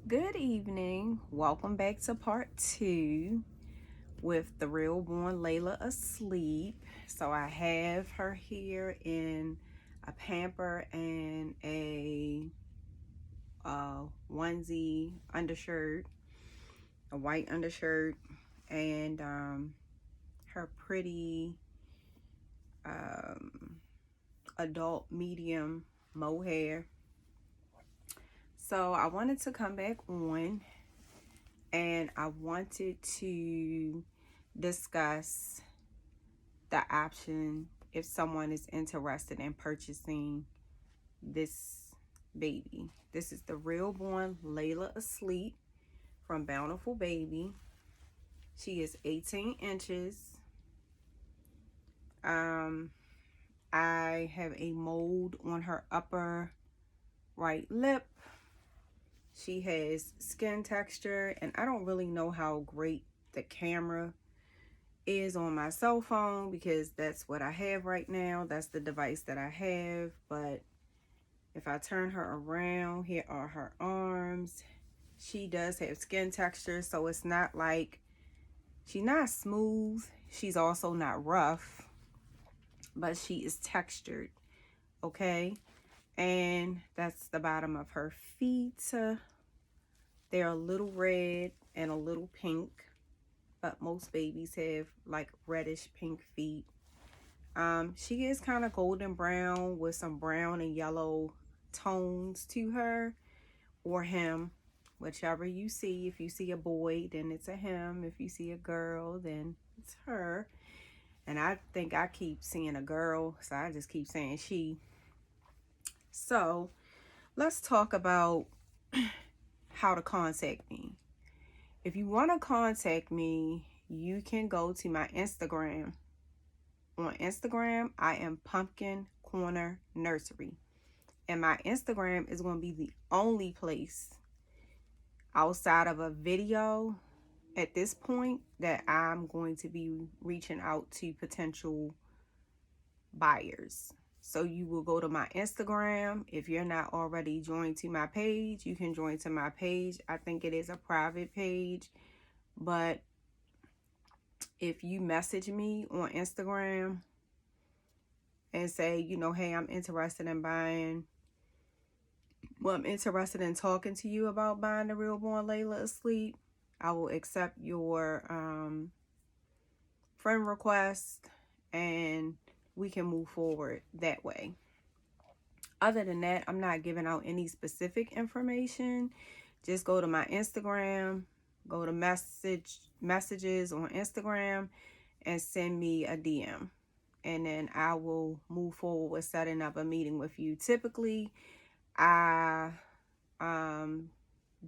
Good evening. Welcome back to part two with the Realborn Laila asleep. So I have her here in a pamper and a onesie undershirt, a white undershirt, and her pretty um, adult medium mohair. So I wanted to come back on and I wanted to discuss the option if someone is interested in purchasing this baby. This is the Realborn Laila Asleep from Bountiful Baby. She is 18 inches. I have a mold on her upper right lip. She has skin texture, and I don't really know how great the camera is on my cell phone because that's what I have right now. That's the device that I have. But if I turn her around, here are her arms. She does have skin texture, so it's not like she's not smooth. She's also not rough, but she is textured. Okay, and that's the bottom of her feet. They're a little red and a little pink, but most babies have like reddish pink feet. She is kind of golden brown with some brown and yellow tones to her, or him, whichever you see. If you see a boy, then it's a him. If you see a girl, then it's her. And I think I keep seeing a girl, so I just keep saying she. So let's talk about how to contact me. If you want to contact me, you can go to my Instagram. On Instagram, I am Pumpkin Corner Nursery. And my Instagram is going to be the only place outside of a video at this point that I'm going to be reaching out to potential buyers. So you will go to my Instagram. If you're not already joined to my page, you can join to my page. I think it is a private page, but if you message me on Instagram and say, hey, I'm interested in I'm interested in talking to you about buying the Reborn Laila Asleep, I will accept your friend request and we can move forward that way. Other than that, I'm not giving out any specific information. Just go to my Instagram, go to messages on Instagram and send me a DM. And then I will move forward with setting up a meeting with you. Typically, I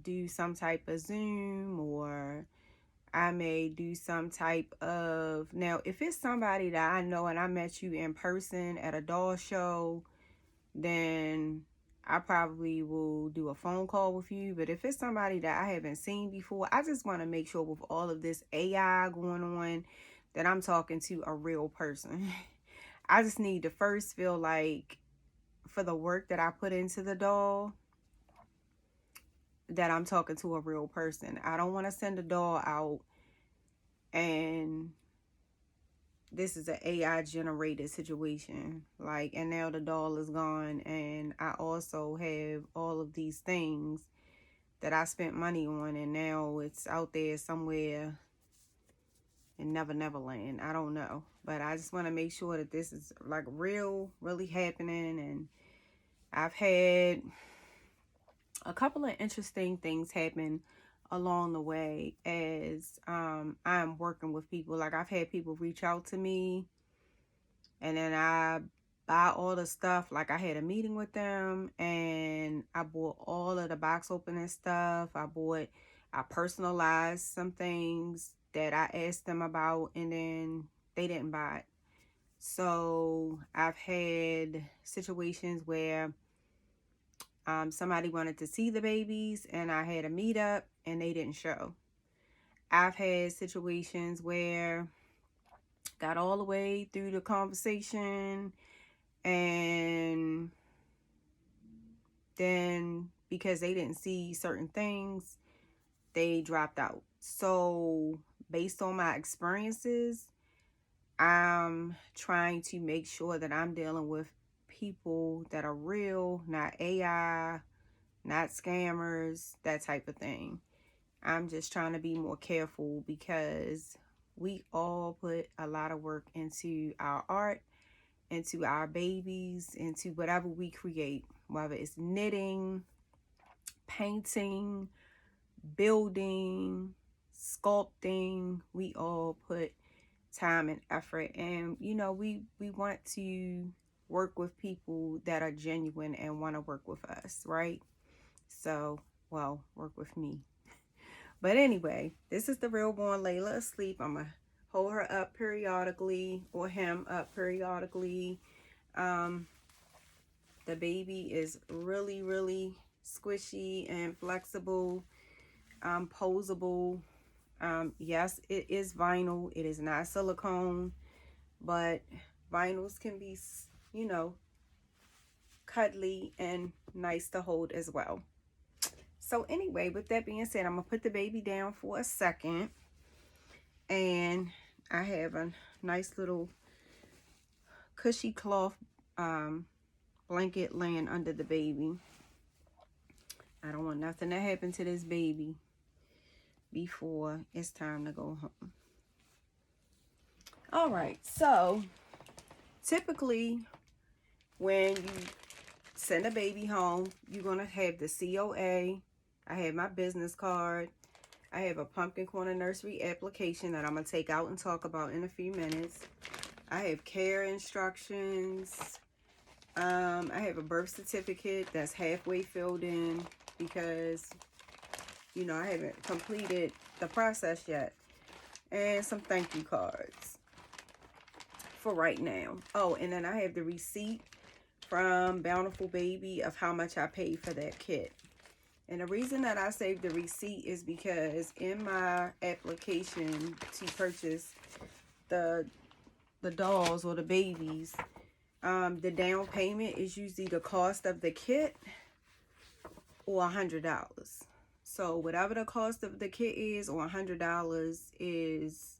do some type of Zoom, or I may do some type of, now if it's somebody that I know and I met you in person at a doll show, then I probably will do a phone call with you. But if it's somebody that I haven't seen before, I just want to make sure with all of this AI going on that I'm talking to a real person. I just need to first feel like, for the work that I put into the doll, that I'm talking to a real person. I don't want to send a doll out and this is an AI generated situation, like, and now the doll is gone and I also have all of these things that I spent money on and now it's out there somewhere in Never Land. I don't know, but I just want to make sure that this is like really happening. And I've had a couple of interesting things happen along the way as I'm working with people. Like, I've had people reach out to me and then I buy all the stuff. Like, I had a meeting with them and I bought all of the box opening stuff. I personalized some things that I asked them about and then they didn't buy it. So I've had situations where somebody wanted to see the babies and I had a meetup and they didn't show. I've had situations where got all the way through the conversation and then because they didn't see certain things, they dropped out. So based on my experiences, I'm trying to make sure that I'm dealing with people that are real, not AI, not scammers, that type of thing. I'm just trying to be more careful because we all put a lot of work into our art, into our babies, into whatever we create, whether it's knitting, painting, building, sculpting. We all put time and effort, and we want to work with people that are genuine and want to work with us, right? So, well, work with me. But anyway, this is the Realborn Laila asleep. I'm gonna hold her up periodically, or him up periodically. um the baby is really, really squishy and flexible, posable. Yes, it is vinyl. It is not silicone, but vinyls can be, you know, cuddly and nice to hold as well. So anyway, with that being said, I'm gonna put the baby down for a second, and I have a nice little cushy cloth blanket laying under the baby. I don't want nothing to happen to this baby before it's time to go home. All right, so typically when you send a baby home, you're gonna have the COA. I have my business card. I have a pumpkin corner nursery application that I'm gonna take out and talk about in a few minutes. I have care instructions. I have a birth certificate that's halfway filled in because I haven't completed the process yet, and some thank you cards for right now. Oh, and then I have the receipt from Bountiful Baby of how much I paid for that kit. And the reason that I saved the receipt is because in my application to purchase the dolls or the babies, the down payment is usually the cost of the kit or $100. So whatever the cost of the kit is, or $100 is,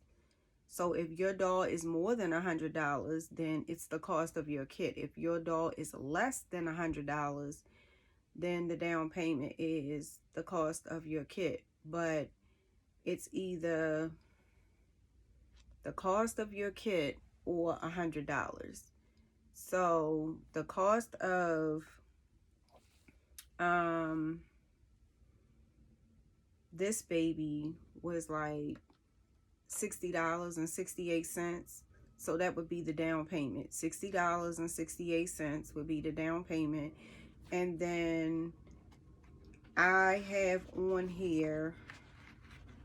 so if your doll is more than $100, then it's the cost of your kit. If your doll is less than $100, then the down payment is the cost of your kit. But it's either the cost of your kit or $100. So the cost of this baby was like $60.68. So that would be the down payment. $60.68 would be the down payment. And then I have on here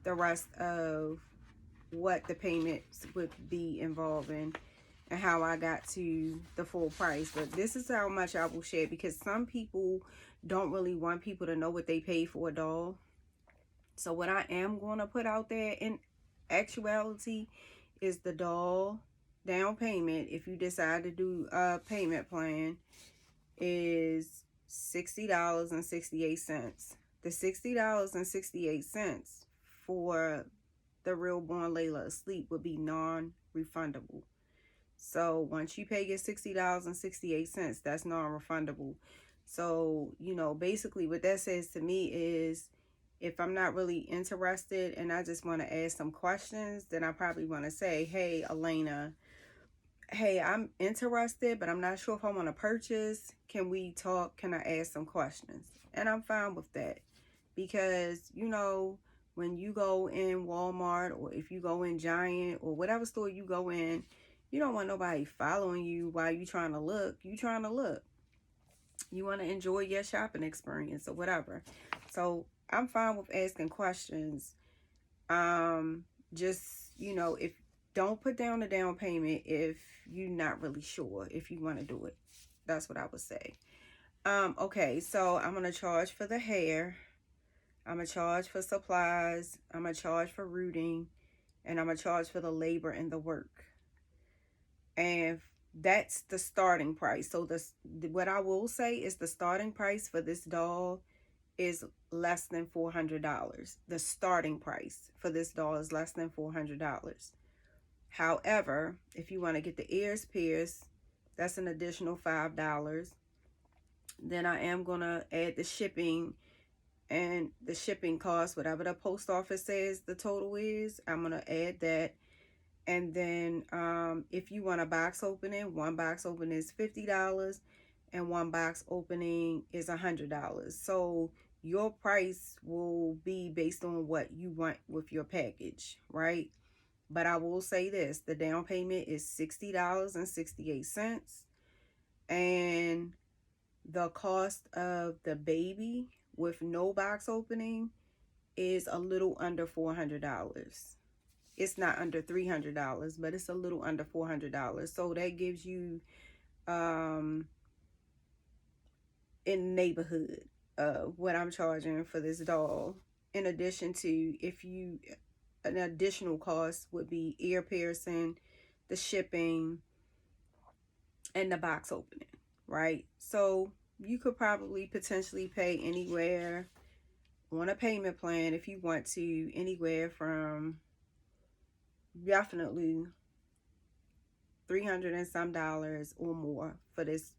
the rest of what the payments would be involving and how I got to the full price. But this is how much I will share, because some people don't really want people to know what they pay for a doll. So what I am going to put out there in actuality is the doll down payment, if you decide to do a payment plan, is $60.68. The $60.68 for the Realborn Laila Asleep would be non-refundable. So once you pay your $60.68, that's non-refundable. So, basically what that says to me is, if I'm not really interested and I just want to ask some questions, then I probably want to say, hey, Elena, hey, I'm interested, but I'm not sure if I want to purchase. Can we talk? Can I ask some questions? And I'm fine with that, because, when you go in Walmart, or if you go in Giant, or whatever store you go in, you don't want nobody following you while you trying to look. You trying to look. You want to enjoy your shopping experience or whatever. So I'm fine with asking questions. Just, if don't put down the down payment if you're not really sure if you want to do it. That's what I would say. Okay, so I'm going to charge for the hair. I'm going to charge for supplies. I'm going to charge for rooting. And I'm going to charge for the labor and the work. And that's the starting price. So what I will say is the starting price for this doll is less than $400. The starting price for this doll is less than $400. However, if you want to get the ears pierced, that's an additional $5. Then I am going to add the shipping, and the shipping cost, whatever the post office says the total is, I'm going to add that. And then if you want a box opening, one box opening is $50 and one box opening is $100. So your price will be based on what you want with your package, right? But I will say this, the down payment is $60.68, and the cost of the baby with no box opening is a little under $400. It's not under $300, but it's a little under $400. So that gives you in the neighborhood of what I'm charging for this doll. In addition to, an additional cost would be ear piercing, the shipping, and the box opening, right? So you could probably potentially pay anywhere on a payment plan, if you want to, anywhere from definitely $300 and some or more for this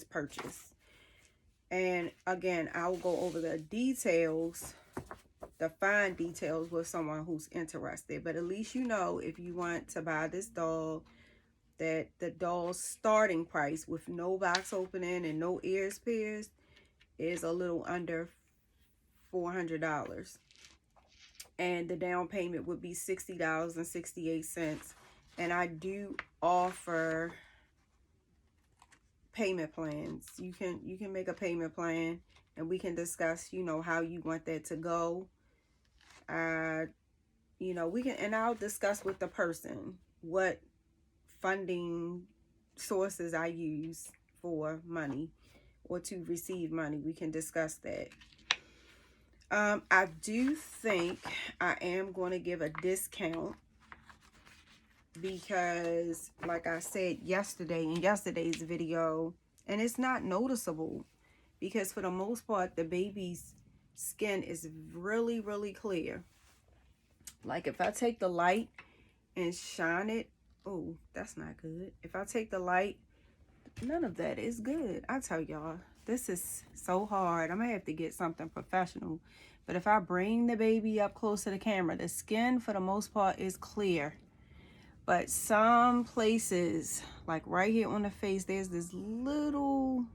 purchase. And again, I'll go over the details, the fine details, with someone who's interested. But at least you know, if you want to buy this doll, that the doll's starting price with no box opening and no ears pierced is a little under $400. And the down payment would be $60.68. And I do offer payment plans. You can make a payment plan, and we can discuss, how you want that to go. I'll discuss with the person what funding sources I use for money or to receive money. We can discuss that. I do think I am going to give a discount because, like I said yesterday in yesterday's video, and it's not noticeable because for the most part, the baby's skin is really, really clear. Like if I take the light and shine it, oh, that's not good. If I take the light, none of that is good. I tell y'all, this is so hard. I'm gonna have to get something professional. But if I bring the baby up close to the camera, the skin for the most part is clear. But some places, like right here on the face, there's this little,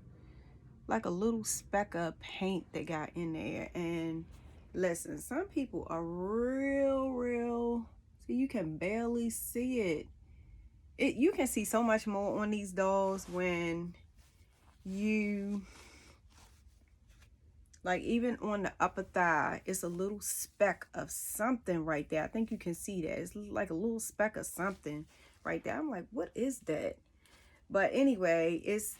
like a little speck of paint that got in there. And listen, some people are real, so you can barely see it. You can see so much more on these dolls when you, like even on the upper thigh, it's a little speck of something right there. I think you can see that. It's like a little speck of something right there. I'm like, what is that? But anyway, it's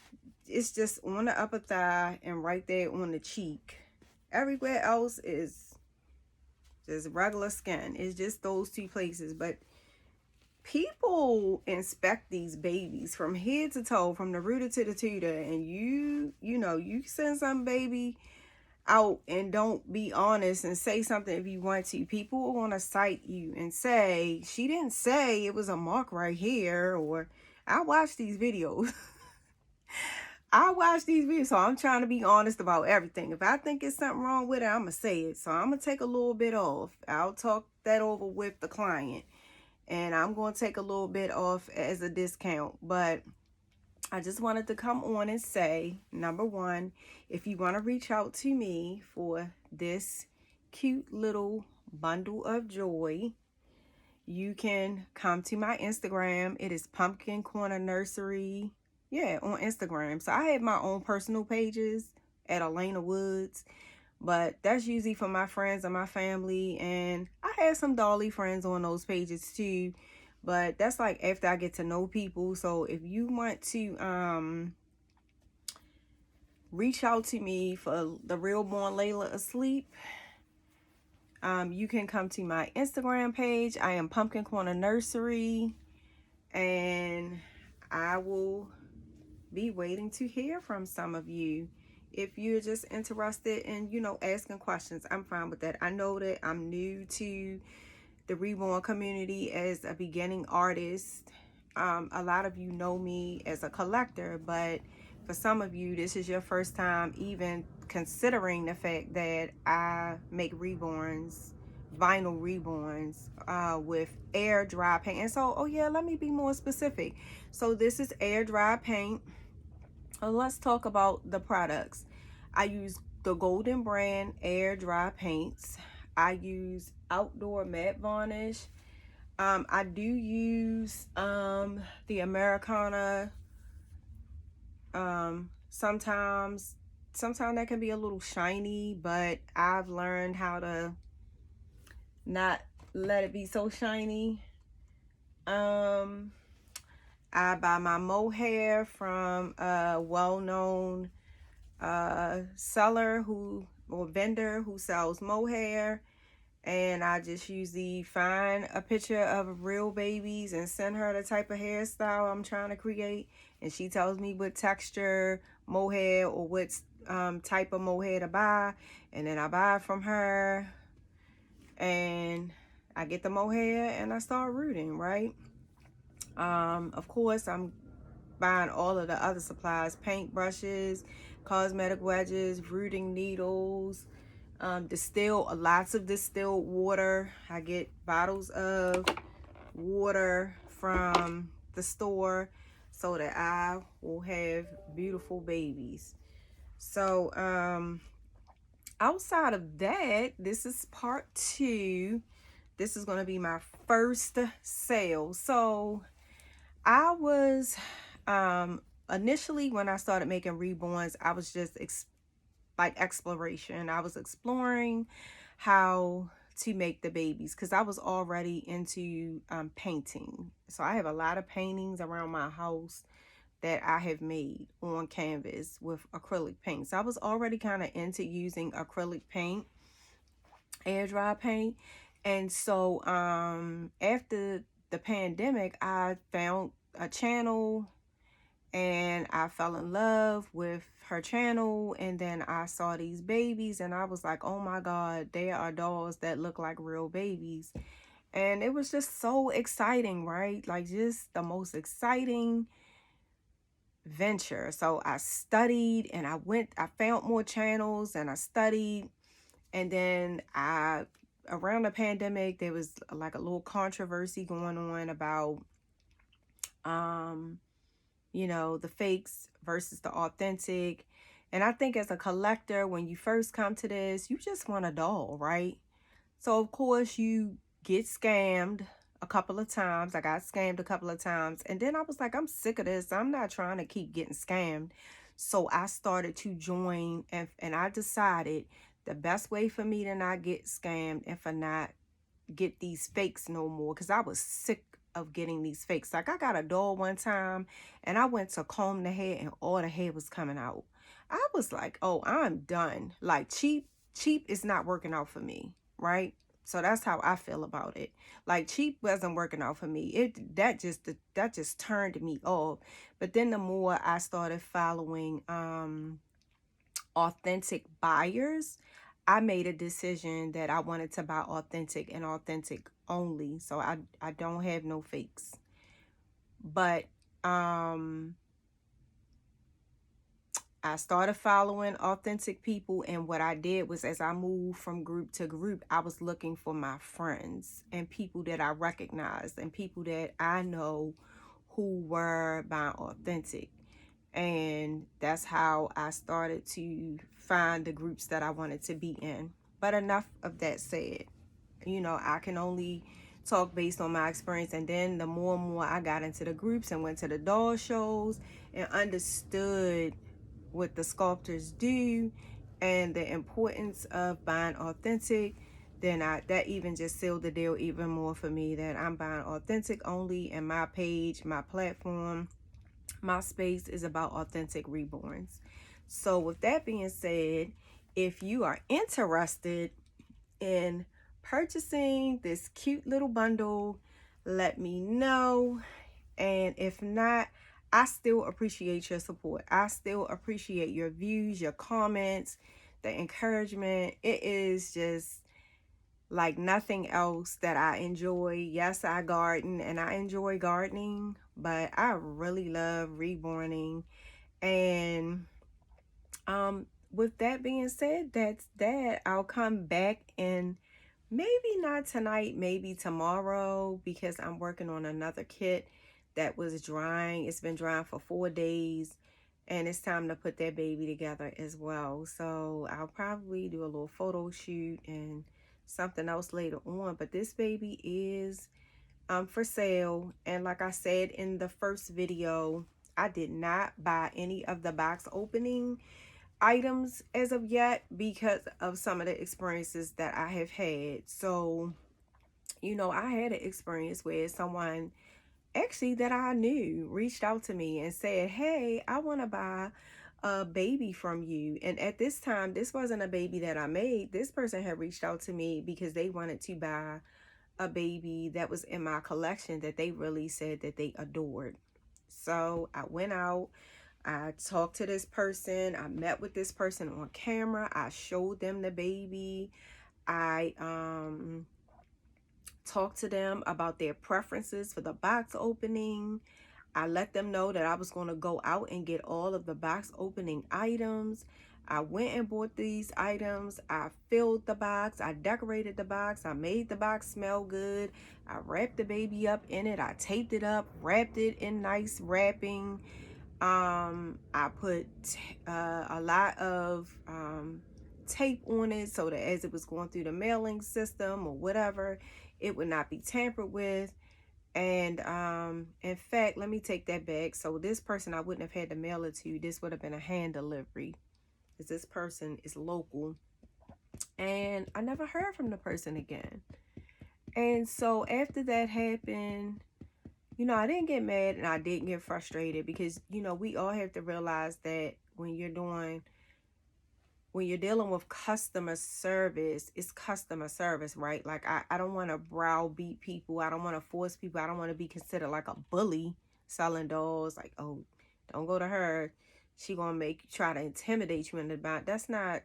just on the upper thigh and right there on the cheek. Everywhere else is just regular skin. It's just those two places. But people inspect these babies from head to toe, from the rooter to the tutor, and you send some baby out and don't be honest and say something if you want to. People are going to cite you and say, she didn't say it was a mark right here, or I watch these videos. So I'm trying to be honest about everything. If I think it's something wrong with it, I'm going to say it. So I'm going to take a little bit off. I'll talk that over with the client, and I'm going to take a little bit off as a discount. But I just wanted to come on and say, number one, if you want to reach out to me for this cute little bundle of joy, you can come to my Instagram. It is Pumpkin Corner Nursery. Yeah, on Instagram. So I have my own personal pages at Elena Woods, but that's usually for my friends and my family. And I have some dolly friends on those pages too. But that's like after I get to know people. So if you want to reach out to me for the Realborn Laila Asleep, you can come to my Instagram page. I am Pumpkin Corner Nursery, and I will be waiting to hear from some of you. if you're just interested in, you know, asking questions, I'm fine with that. I know that I'm new to the Reborn community as a beginning artist. A lot of you know me as a collector, but for some of you, this is your first time even considering the fact that I make reborns, vinyl reborns, with air dry paint. And so, oh yeah, let me be more specific. So this is air dry paint. Let's talk about the products. I use the Golden brand air dry paints. I use outdoor matte varnish. I do use the Americana. Sometimes that can be a little shiny, but I've learned how to not let it be so shiny. I buy my Mohair from a well-known seller or vendor who sells Mohair, and I just usually find a picture of real babies and send her the type of hairstyle I'm trying to create, and she tells me what texture mohair or what type of mohair to buy, and then I buy it from her, and I get the mohair and I start rooting, right? Of course, I'm buying all of the other supplies: paint brushes, cosmetic wedges, rooting needles, lots of distilled water. I get bottles of water from the store so that I will have beautiful babies. So outside of that, this is part 2. This is going to be my first sale. So I was initially, when I started making reborns, I was just like exploration. I was exploring how to make the babies because I was already into painting. So I have a lot of paintings around my house that I have made on canvas with acrylic paint. So I was already kind of into using acrylic paint, air dry paint. And so after the pandemic, I found a channel and I fell in love with her channel, and then I saw these babies and I was like, oh my god, there are dolls that look like real babies. And it was just so exciting, right? Like, just the most exciting venture. So I studied and I found more channels and I studied, and then around the pandemic there was like a little controversy going on about you know, the fakes versus the authentic. And I think as a collector, when you first come to this, you just want a doll, right? So of course you get scammed a couple of times. I got scammed a couple of times. And then I was like, I'm sick of this. I'm not trying to keep getting scammed. So I started to join, and I decided the best way for me to not get scammed and for not get these fakes no more, because I was sick of getting these fakes. Like, I got a doll one time and I went to comb the hair and all the hair was coming out. I was like, oh, I'm done. Like, cheap is not working out for me, right? So that's how I feel about it. Like, cheap wasn't working out for me. That just turned me off. But then the more I started following authentic buyers, I made a decision that I wanted to buy authentic and authentic only. So I don't have no fakes. But I started following authentic people, and what I did was, as I moved from group to group, I was looking for my friends and people that I recognized and people that I know who were buying authentic. And that's how I started to find the groups that I wanted to be in. But enough of that said. You know, I can only talk based on my experience. And then the more and more I got into the groups and went to the doll shows and understood what the sculptors do and the importance of buying authentic, then that even just sealed the deal even more for me, that I'm buying authentic only, and my page, my platform, my space is about authentic reborns. So with that being said, if you are interested in purchasing this cute little bundle, let me know. And if not, I still appreciate your support. I still appreciate your views, your comments, the encouragement. It is just like nothing else that I enjoy. Yes, I garden and I enjoy gardening, but I really love reborning. And with that being said, that's that. I'll come back and maybe not tonight, maybe tomorrow, because I'm working on another kit that was drying. It's been drying for 4 days, and it's time to put that baby together as well. So I'll probably do a little photo shoot and something else later on. But this baby is for sale. And like I said in the first video, I did not buy any of the box opening items as of yet because of some of the experiences that I have had. So, you know, I had an experience where someone actually that I knew reached out to me and said, "Hey, I want to buy a baby from you." And at this time, this wasn't a baby that I made. This person had reached out to me because they wanted to buy a baby that was in my collection that they really said that they adored. So I went out, I talked to this person, I met with this person on camera, I showed them the baby, I talked to them about their preferences for the box opening. I let them know that I was going to go out and get all of the box opening items. I went and bought these items. I filled the box. I decorated the box. I made the box smell good. I wrapped the baby up in it. I taped it up, wrapped it in nice wrapping. I put a lot of tape on it so that as it was going through the mailing system or whatever, it would not be tampered with. And in fact, let me take that back. So this person, I wouldn't have had to mail it to. This would have been a hand delivery, because this person is local. And I never heard from the person again. And so after that happened, you know, I didn't get mad and I didn't get frustrated, because, you know, we all have to realize that when you're dealing with customer service, it's customer service, right? Like, I don't want to browbeat people. I don't want to force people. I don't want to be considered like a bully selling dolls. Like, oh, don't go to her. She gonna try to intimidate you in the back. That's not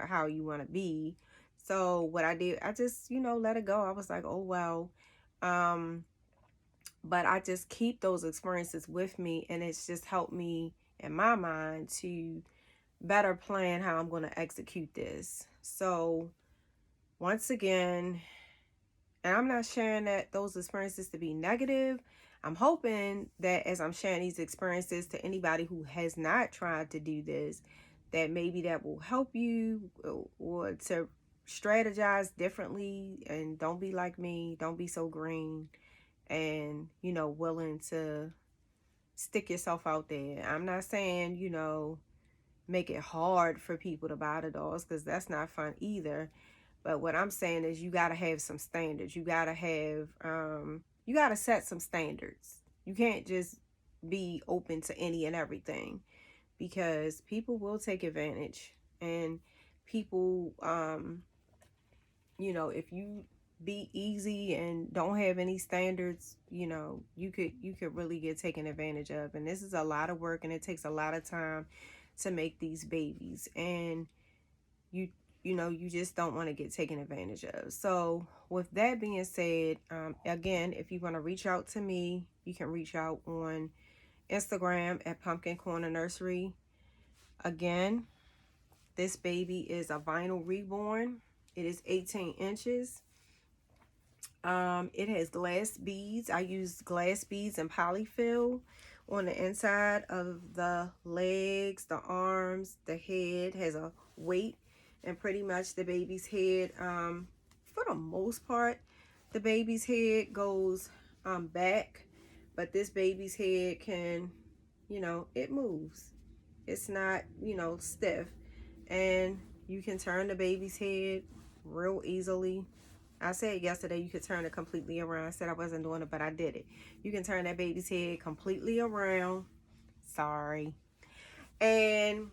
how you want to be. So what I did, I just, you know, let it go. I was like, oh, well. But I just keep those experiences with me, and it's just helped me in my mind to better plan how I'm going to execute this. So once again, and I'm not sharing those experiences to be negative. I'm hoping that as I'm sharing these experiences to anybody who has not tried to do this, that maybe that will help you, or to strategize differently, and don't be like me. Don't be so green, and, you know, willing to stick yourself out there. I'm not saying, you know, make it hard for people to buy the dolls, because that's not fun either. But what I'm saying is you got to have some standards. You got to have, you got to set some standards. You can't just be open to any and everything, because people will take advantage. And people, you know, if you be easy and don't have any standards, you know, you could really get taken advantage of. And this is a lot of work, and it takes a lot of time to make these babies, and you know, you just don't want to get taken advantage of. So with that being said, again, if you want to reach out to me, you can reach out on Instagram at Pumpkin Corner Nursery. Again, this baby is a vinyl reborn. It is 18 inches. It has glass beads. I use glass beads and polyfill on the inside of the legs, the arms. The head has a weight, and pretty much the baby's head, for the most part, the baby's head goes back, but this baby's head can, you know, it moves. It's not, you know, stiff, and you can turn the baby's head real easily. I said yesterday you could turn it completely around. I said I wasn't doing it, but I did it. You can turn that baby's head completely around. Sorry. And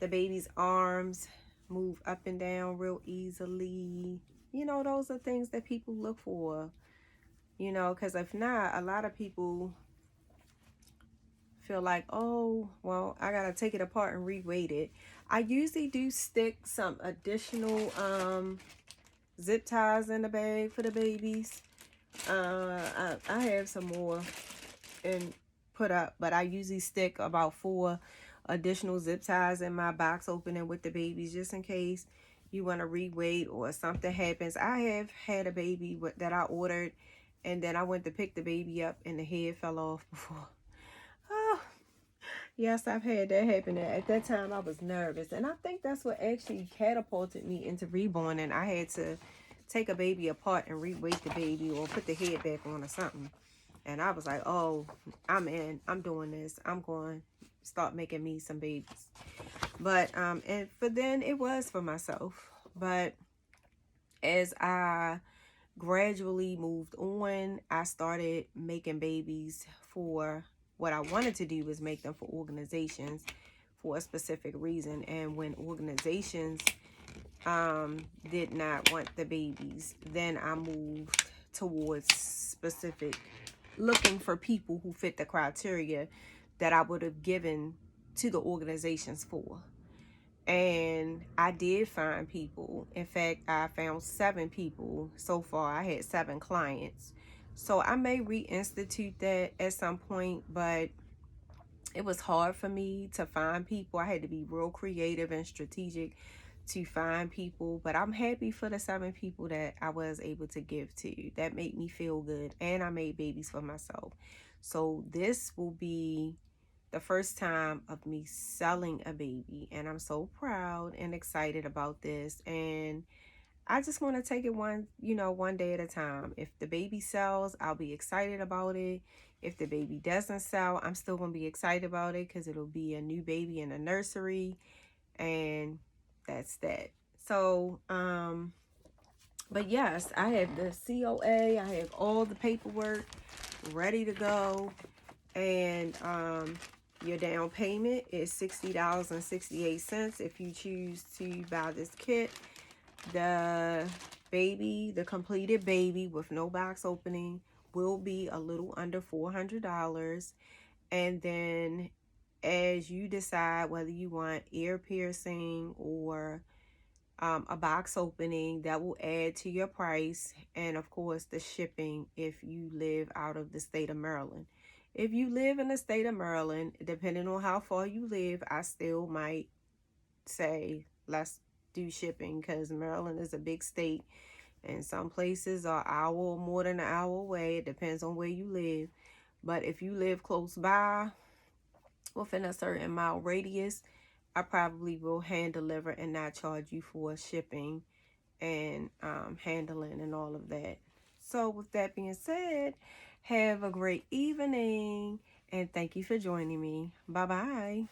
the baby's arms move up and down real easily. You know, those are things that people look for. You know, because if not, a lot of people feel like, oh, well, I gotta take it apart and re-weight it, I usually do stick some additional zip ties in the bag for the babies. I have some more and put up, but I usually stick about 4 additional zip ties in my box opening with the babies, just in case you want to re-weight or something happens. I have had a baby that I ordered, and then I went to pick the baby up and the head fell off before. Oh, yes, I've had that happen. At that time, I was nervous, and I think that's what actually catapulted me into Reborn, and I had to take a baby apart and re-weight the baby or put the head back on or something. And I was like, oh, I'm in. I'm doing this. I'm going to start making me some babies. But, and for then, it was for myself. But as I gradually moved on, I started making babies for what I wanted to do, was make them for organizations for a specific reason. And when organizations did not want the babies, then I moved towards specific, looking for people who fit the criteria that I would have given to the organizations for. And I did find people. In fact, I found 7 people so far. I had 7 clients. So I may reinstitute that at some point, but it was hard for me to find people. I had to be real creative and strategic to find people, but I'm happy for the 7 people that I was able to give to. That made me feel good, and I made babies for myself. So this will be the first time of me selling a baby, and I'm so proud and excited about this. And I just want to take it one day at a time. If the baby sells, I'll be excited about it. If the baby doesn't sell, I'm still going to be excited about it, because it'll be a new baby in a nursery, and that's that. So, but yes, I have the COA. I have all the paperwork ready to go. And your down payment is $60.68 if you choose to buy this kit. The completed baby with no box opening will be a little under $400. And then as you decide whether you want ear piercing or a box opening, that will add to your price. And of course, the shipping if you live out of the state of Maryland. If you live in the state of Maryland, depending on how far you live, I still might say let's do shipping, because Maryland is a big state and some places are an hour or more than an hour away. It depends on where you live. But if you live close by, within a certain mile radius, I probably will hand deliver and not charge you for shipping and handling and all of that. So with that being said, have a great evening, and thank you for joining me. Bye bye.